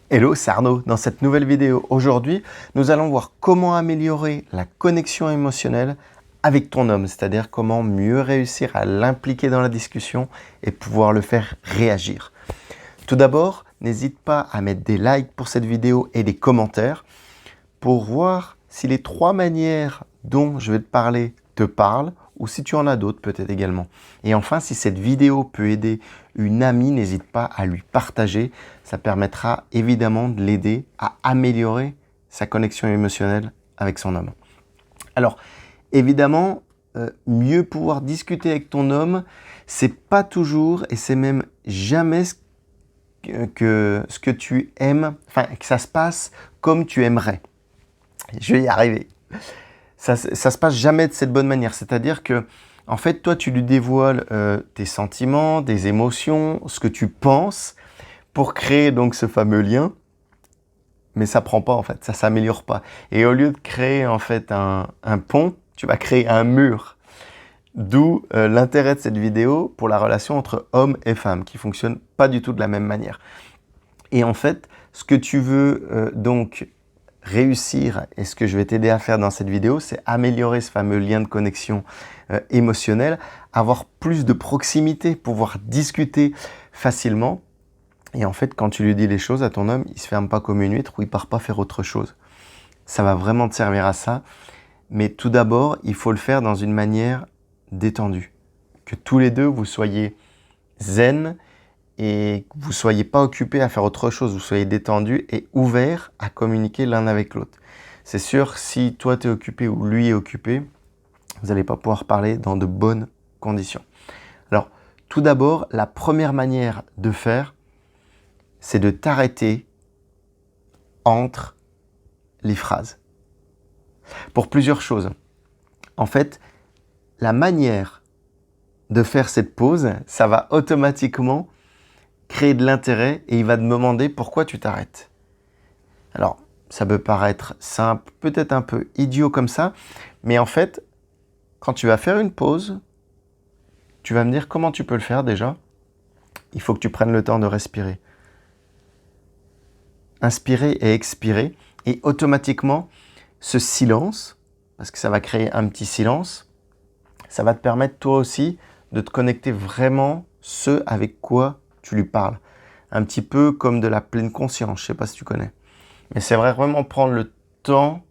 Hello, c'est Arnaud. Dans cette nouvelle vidéo, aujourd'hui, nous allons voir comment améliorer la connexion émotionnelle avec ton homme, c'est-à-dire comment mieux réussir à l'impliquer dans la discussion et pouvoir le faire réagir. Tout d'abord, n'hésite pas à mettre des likes pour cette vidéo et des commentaires pour voir si les 3 manières dont je vais te parler te parlent ou si tu en as d'autres peut-être également. Et enfin, si cette vidéo peut aider une amie, n'hésite pas à lui partager. Ça permettra évidemment de l'aider à améliorer sa connexion émotionnelle avec son homme. Alors, évidemment, mieux pouvoir discuter avec ton homme, c'est pas toujours et c'est même jamais ce que tu aimes, enfin que ça se passe comme tu aimerais. Je vais y arriver. Ça se passe jamais de cette bonne manière. C'est-à-dire que, en fait, toi, tu lui dévoiles tes sentiments, des émotions, ce que tu penses, pour créer donc ce fameux lien. Mais ça prend pas, en fait. Ça s'améliore pas. Et au lieu de créer, en fait, un pont, tu vas créer un mur. D'où l'intérêt de cette vidéo pour la relation entre homme et femme, qui fonctionne pas du tout de la même manière. Et en fait, ce que tu veux donc réussir et ce que je vais t'aider à faire dans cette vidéo, c'est améliorer ce fameux lien de connexion émotionnelle, avoir plus de proximité, pouvoir discuter facilement. Et en fait, quand tu lui dis les choses à ton homme, il se ferme pas comme une huître ou il part pas faire autre chose. Ça va vraiment te servir à ça. Mais tout d'abord, il faut le faire dans une manière détendue. Que tous les deux, vous soyez zen et que vous ne soyez pas occupés à faire autre chose, vous soyez détendus et ouverts à communiquer l'un avec l'autre. C'est sûr, si toi tu es occupé ou lui est occupé, vous n'allez pas pouvoir parler dans de bonnes conditions. Alors, tout d'abord, la première manière de faire, c'est de t'arrêter entre les phrases. Pour plusieurs choses. En fait, la manière de faire cette pause, ça va automatiquement créer de l'intérêt et il va te demander pourquoi tu t'arrêtes. Alors, ça peut paraître simple, peut-être un peu idiot comme ça, mais en fait, quand tu vas faire une pause, tu vas me dire comment tu peux le faire déjà. Il faut que tu prennes le temps de respirer. Inspirer et expirer. Et automatiquement, ce silence, parce que ça va créer un petit silence, ça va te permettre toi aussi de te connecter vraiment ce avec quoi tu lui parles. Un petit peu comme de la pleine conscience, je ne sais pas si tu connais. Mais c'est vrai, vraiment prendre le temps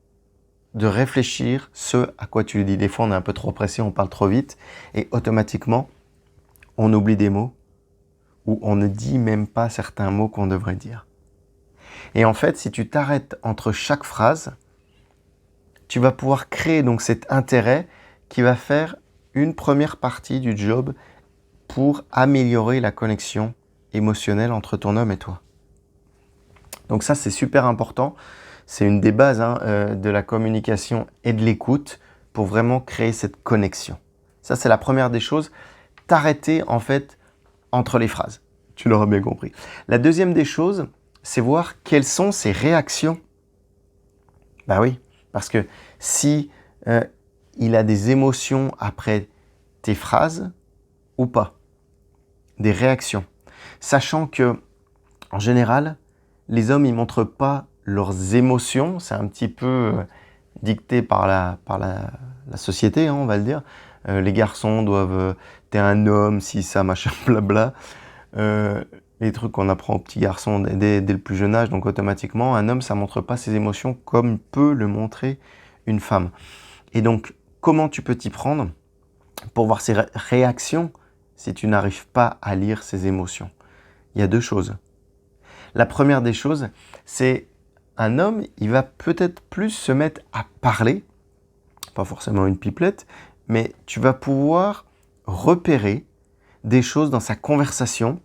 de réfléchir ce à quoi tu lui dis. Des fois, on est un peu trop pressé, on parle trop vite et automatiquement, on oublie des mots ou on ne dit même pas certains mots qu'on devrait dire. Et en fait, si tu t'arrêtes entre chaque phrase, tu vas pouvoir créer donc cet intérêt qui va faire une première partie du job pour améliorer la connexion émotionnelle entre ton homme et toi. Donc ça, c'est super important. C'est une des bases de la communication et de l'écoute pour vraiment créer cette connexion. Ça, c'est la première des choses. T'arrêter en fait entre les phrases. Tu l'auras bien compris. La deuxième des choses, c'est voir quelles sont ses réactions. Bah oui, parce que si il a des émotions après tes phrases ou pas, des réactions. Sachant que, en général, les hommes, ils montrent pas leurs émotions. C'est un petit peu dicté par la société, on va le dire. Les garçons doivent... t'es un homme, si ça, machin, blabla. Les trucs qu'on apprend aux petits garçons dès le plus jeune âge. Donc automatiquement, un homme, ça montre pas ses émotions comme peut le montrer une femme. Et donc, comment tu peux t'y prendre pour voir ses réactions si tu n'arrives pas à lire ses émotions? Il y a 2 choses. La première des choses, c'est un homme, il va peut-être plus se mettre à parler, pas forcément une pipelette, mais tu vas pouvoir repérer des choses dans sa conversation,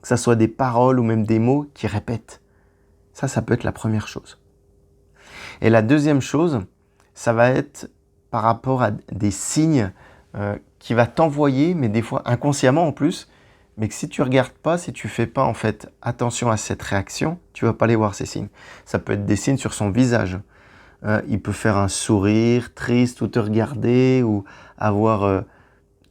que ce soit des paroles ou même des mots qu'il répète. Ça peut être la première chose. Et la deuxième chose, ça va être par rapport à des signes qu'il va t'envoyer, mais des fois inconsciemment en plus, mais que si tu ne regardes pas, si tu ne fais pas en fait attention à cette réaction, tu ne vas pas les voir ces signes. Ça peut être des signes sur son visage. Il peut faire un sourire triste ou te regarder ou avoir,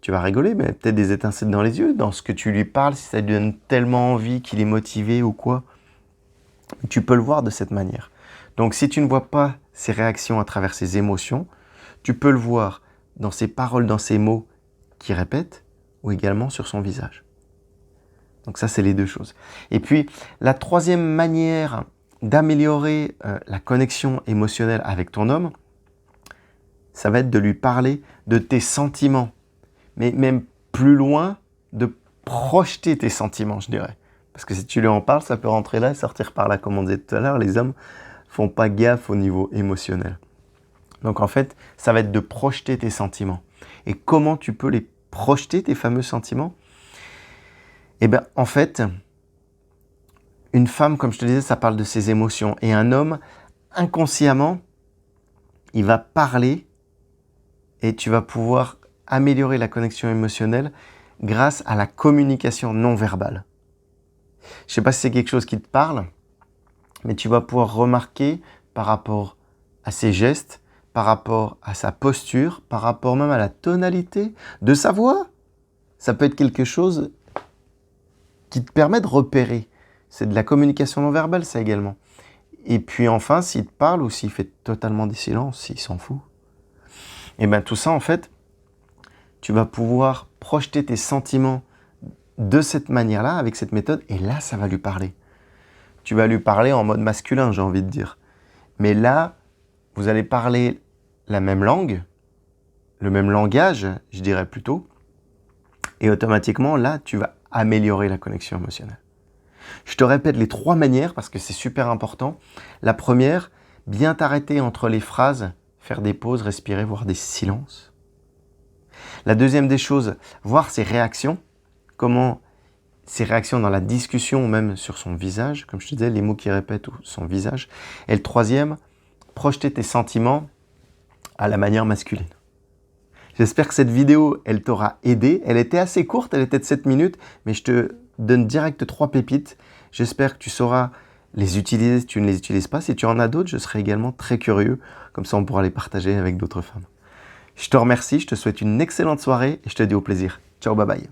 tu vas rigoler, mais peut-être des étincelles dans les yeux, dans ce que tu lui parles, si ça lui donne tellement envie qu'il est motivé ou quoi. Tu peux le voir de cette manière. Donc si tu ne vois pas ses réactions à travers ses émotions, tu peux le voir dans ses paroles, dans ses mots qu'il répète, ou également sur son visage. Donc ça, c'est les deux choses. Et puis, la troisième manière d'améliorer la connexion émotionnelle avec ton homme, ça va être de lui parler de tes sentiments. Mais même plus loin, de projeter tes sentiments, je dirais. Parce que si tu lui en parles, ça peut rentrer là et sortir par là. Comme on disait tout à l'heure, les hommes font pas gaffe au niveau émotionnel. Donc en fait, ça va être de projeter tes sentiments. Et comment tu peux les projeter, tes fameux sentiments? Eh bien, en fait, une femme, comme je te disais, ça parle de ses émotions. Et un homme, inconsciemment, il va parler et tu vas pouvoir améliorer la connexion émotionnelle grâce à la communication non verbale. Je ne sais pas si c'est quelque chose qui te parle, mais tu vas pouvoir remarquer par rapport à ses gestes, par rapport à sa posture, par rapport même à la tonalité de sa voix. Ça peut être quelque chose qui te permet de repérer. C'est de la communication non verbale, ça également. Et puis enfin, s'il te parle ou s'il fait totalement des silences, s'il s'en fout, et bien tout ça, en fait, tu vas pouvoir projeter tes sentiments de cette manière-là, avec cette méthode, et là, ça va lui parler. Tu vas lui parler en mode masculin, j'ai envie de dire. Mais là, vous allez parler la même langue, le même langage, je dirais plutôt, et automatiquement, là, tu vas améliorer la connexion émotionnelle. Je te répète les 3 manières parce que c'est super important. La première, bien t'arrêter entre les phrases, faire des pauses, respirer, voir des silences. La deuxième des choses, voir ses réactions, comment ses réactions dans la discussion ou même sur son visage, comme je te disais, les mots qu'il répète ou son visage. Et le troisième, projeter tes sentiments à la manière masculine. J'espère que cette vidéo, elle t'aura aidé. Elle était assez courte, elle était de 7 minutes, mais je te donne direct 3 pépites. J'espère que tu sauras les utiliser si tu ne les utilises pas. Si tu en as d'autres, je serai également très curieux. Comme ça, on pourra les partager avec d'autres femmes. Je te remercie, je te souhaite une excellente soirée et je te dis au plaisir. Ciao, bye bye.